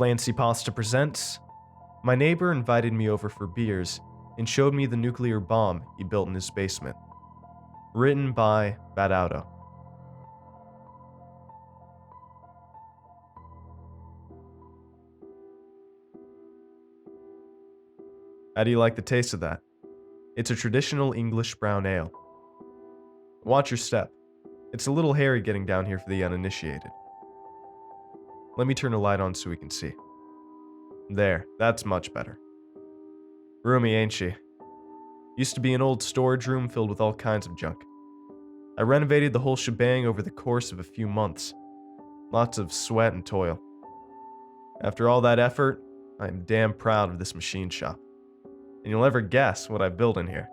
ClancyPasta presents. My neighbor invited me over for beers and showed me the nuclear bomb he built in his basement. Written by Batouto. How do you like the taste of that? It's a traditional English brown ale. Watch your step. It's a little hairy getting down here for the uninitiated. Let me turn a light on so we can see. There, that's much better. Roomy, ain't she? Used to be an old storage room filled with all kinds of junk. I renovated the whole shebang over the course of a few months. Lots of sweat and toil. After all that effort, I am damn proud of this machine shop. And you'll never guess what I built in here.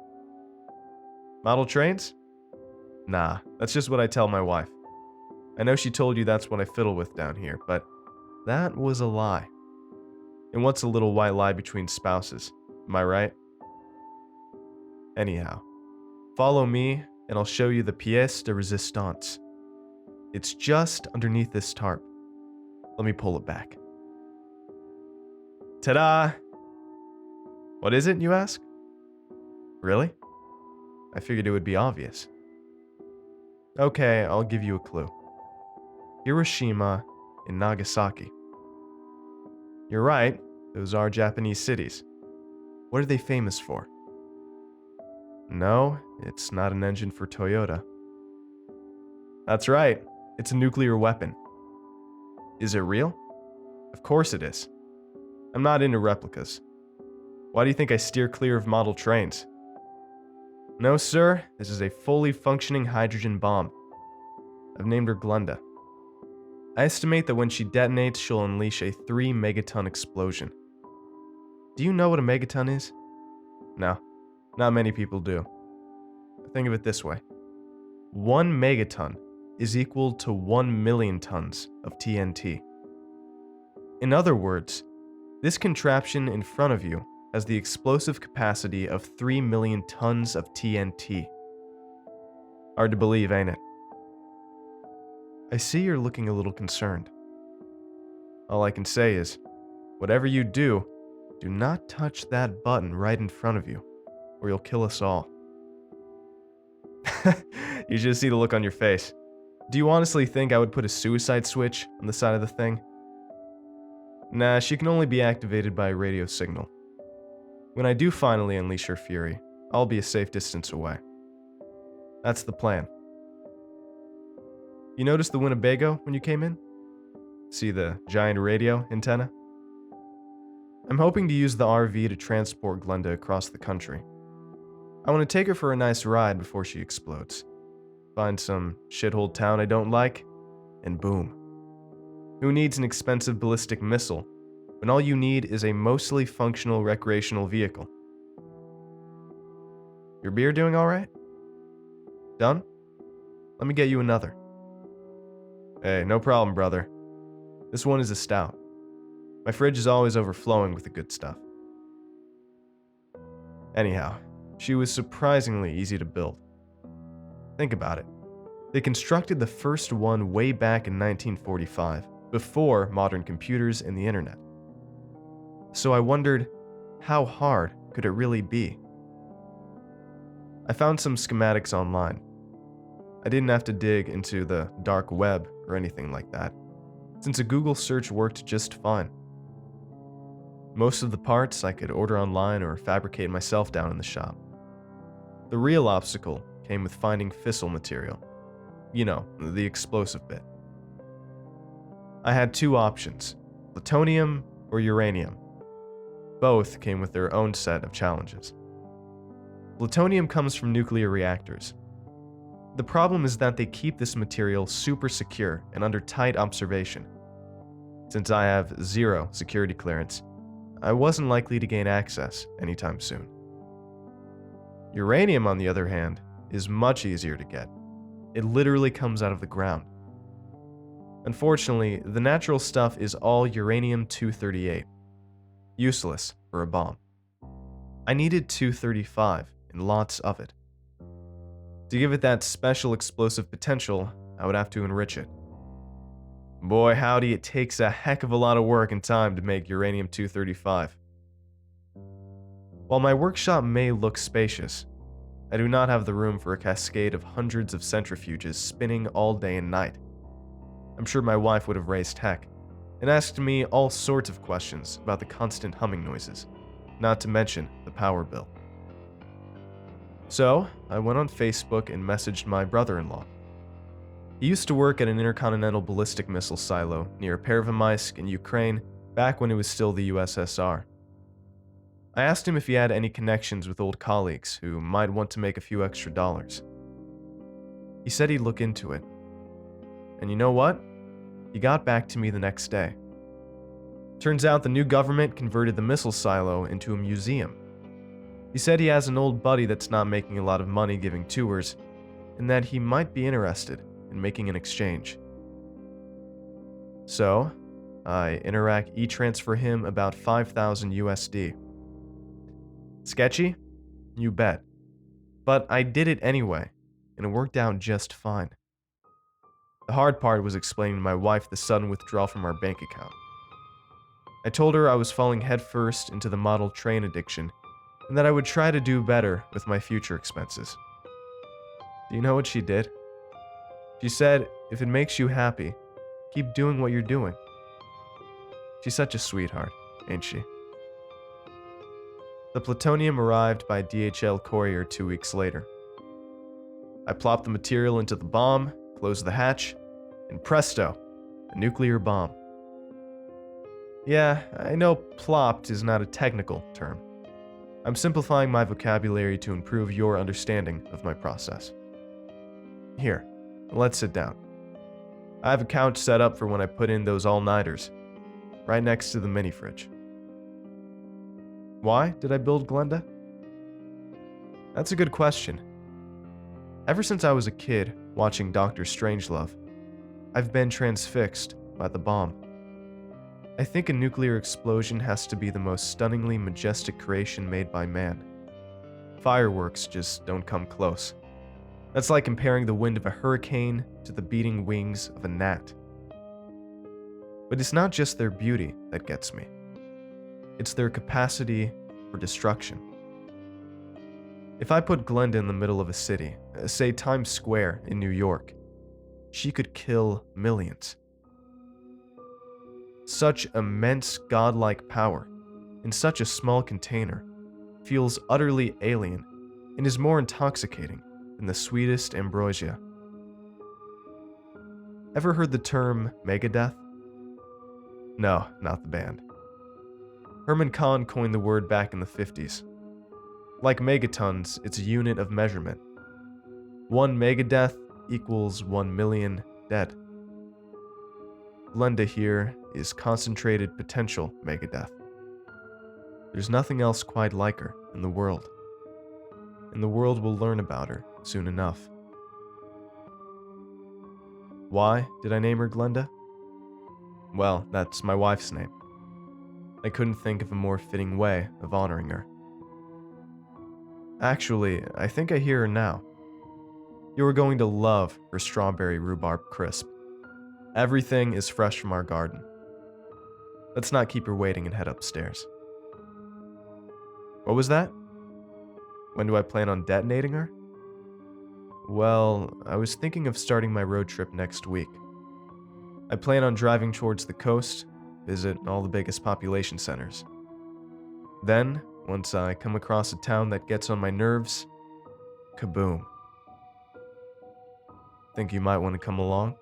Model trains? Nah, that's just what I tell my wife. I know she told you that's what I fiddle with down here, but that was a lie. And what's a little white lie between spouses? Am I right? Anyhow, follow me and I'll show you the pièce de résistance. It's just underneath this tarp. Let me pull it back. Ta-da! What is it, you ask? Really? I figured it would be obvious. Okay, I'll give you a clue. Hiroshima and Nagasaki. You're right, those are Japanese cities. What are they famous for? No, it's not an engine for Toyota. That's right, it's a nuclear weapon. Is it real? Of course it is. I'm not into replicas. Why do you think I steer clear of model trains? No, sir, this is a fully functioning hydrogen bomb. I've named her Glenda. I estimate that when she detonates, she'll unleash a 3-megaton explosion. Do you know what a megaton is? No, not many people do. Think of it this way. 1 megaton is equal to 1 million tons of TNT. In other words, this contraption in front of you has the explosive capacity of 3 million tons of TNT. Hard to believe, ain't it? I see you're looking a little concerned. All I can say is, whatever you do, do not touch that button right in front of you, or you'll kill us all. You should see the look on your face. Do you honestly think I would put a suicide switch on the side of the thing? Nah, she can only be activated by a radio signal. When I do finally unleash her fury, I'll be a safe distance away. That's the plan. You noticed the Winnebago when you came in? See the giant radio antenna? I'm hoping to use the RV to transport Glenda across the country. I want to take her for a nice ride before she explodes. Find some shithole town I don't like, and boom. Who needs an expensive ballistic missile when all you need is a mostly functional recreational vehicle? Your beer doing alright? Done? Let me get you another. Hey, no problem, brother. This one is a stout. My fridge is always overflowing with the good stuff. Anyhow, she was surprisingly easy to build. Think about it. They constructed the first one way back in 1945, before modern computers and the internet. So I wondered, how hard could it really be? I found some schematics online. I didn't have to dig into the dark web or anything like that, since a Google search worked just fine. Most of the parts I could order online or fabricate myself down in the shop. The real obstacle came with finding fissile material. You know, the explosive bit. I had two options, plutonium or uranium. Both came with their own set of challenges. Plutonium comes from nuclear reactors. The problem is that they keep this material super secure and under tight observation. Since I have 0 security clearance, I wasn't likely to gain access anytime soon. Uranium, on the other hand, is much easier to get. It literally comes out of the ground. Unfortunately, the natural stuff is all uranium-238. Useless for a bomb. I needed 235 and lots of it. To give it that special explosive potential, I would have to enrich it. Boy, howdy, it takes a heck of a lot of work and time to make uranium-235. While my workshop may look spacious, I do not have the room for a cascade of hundreds of centrifuges spinning all day and night. I'm sure my wife would have raised heck and asked me all sorts of questions about the constant humming noises, not to mention the power bill. So, I went on Facebook and messaged my brother-in-law. He used to work at an intercontinental ballistic missile silo near Pervomaisk in Ukraine back when it was still the USSR. I asked him if he had any connections with old colleagues who might want to make a few extra dollars. He said he'd look into it. And you know what? He got back to me the next day. Turns out the new government converted the missile silo into a museum. He said he has an old buddy that's not making a lot of money giving tours, and that he might be interested in making an exchange. So, I Interac e-transfer him about 5,000 USD. Sketchy? You bet. But I did it anyway, and it worked out just fine. The hard part was explaining to my wife the sudden withdrawal from our bank account. I told her I was falling headfirst into the model train addiction, and that I would try to do better with my future expenses. Do you know what she did? She said, if it makes you happy, keep doing what you're doing. She's such a sweetheart, ain't she? The plutonium arrived by DHL courier 2 weeks later. I plopped the material into the bomb, closed the hatch, and presto, a nuclear bomb. Yeah, I know plopped is not a technical term. I'm simplifying my vocabulary to improve your understanding of my process. Here, let's sit down. I have a couch set up for when I put in those all-nighters, right next to the mini fridge. Why did I build Glenda? That's a good question. Ever since I was a kid watching Dr. Strangelove, I've been transfixed by the bomb. I think a nuclear explosion has to be the most stunningly majestic creation made by man. Fireworks just don't come close. That's like comparing the wind of a hurricane to the beating wings of a gnat. But it's not just their beauty that gets me. It's their capacity for destruction. If I put Glenda in the middle of a city, say Times Square in New York, she could kill millions. Such immense godlike power in such a small container feels utterly alien and is more intoxicating than the sweetest ambrosia. Ever heard the term Megadeth? No, not the band. Herman Kahn coined the word back in the 50s. Like megatons, it's a unit of measurement. 1 megadeath equals 1 million dead. Glenda here is concentrated potential megadeath. There's nothing else quite like her in the world. And the world will learn about her soon enough. Why did I name her Glenda? Well, that's my wife's name. I couldn't think of a more fitting way of honoring her. Actually, I think I hear her now. You are going to love her strawberry rhubarb crisp. Everything is fresh from our garden. Let's not keep her waiting and head upstairs. What was that? When do I plan on detonating her? Well, I was thinking of starting my road trip next week. I plan on driving towards the coast, visit all the biggest population centers. Then, once I come across a town that gets on my nerves, kaboom. Think you might want to come along?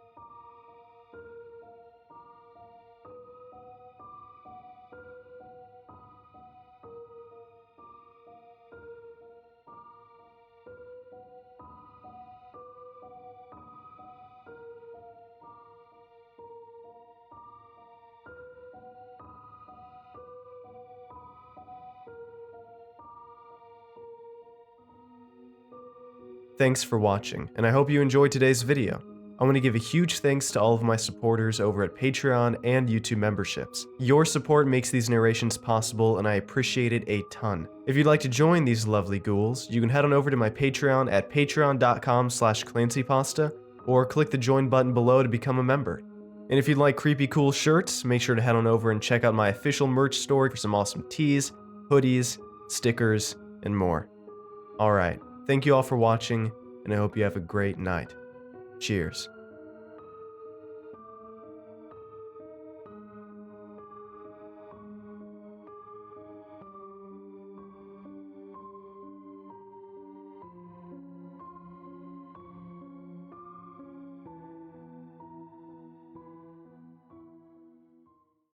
Thanks for watching, and I hope you enjoyed today's video. I want to give a huge thanks to all of my supporters over at Patreon and YouTube memberships. Your support makes these narrations possible, and I appreciate it a ton. If you'd like to join these lovely ghouls, you can head on over to my Patreon at patreon.com/ClancyPasta, or click the join button below to become a member. And if you'd like creepy cool shirts, make sure to head on over and check out my official merch store for some awesome tees, hoodies, stickers, and more. Alright, thank you all for watching, and I hope you have a great night. Cheers.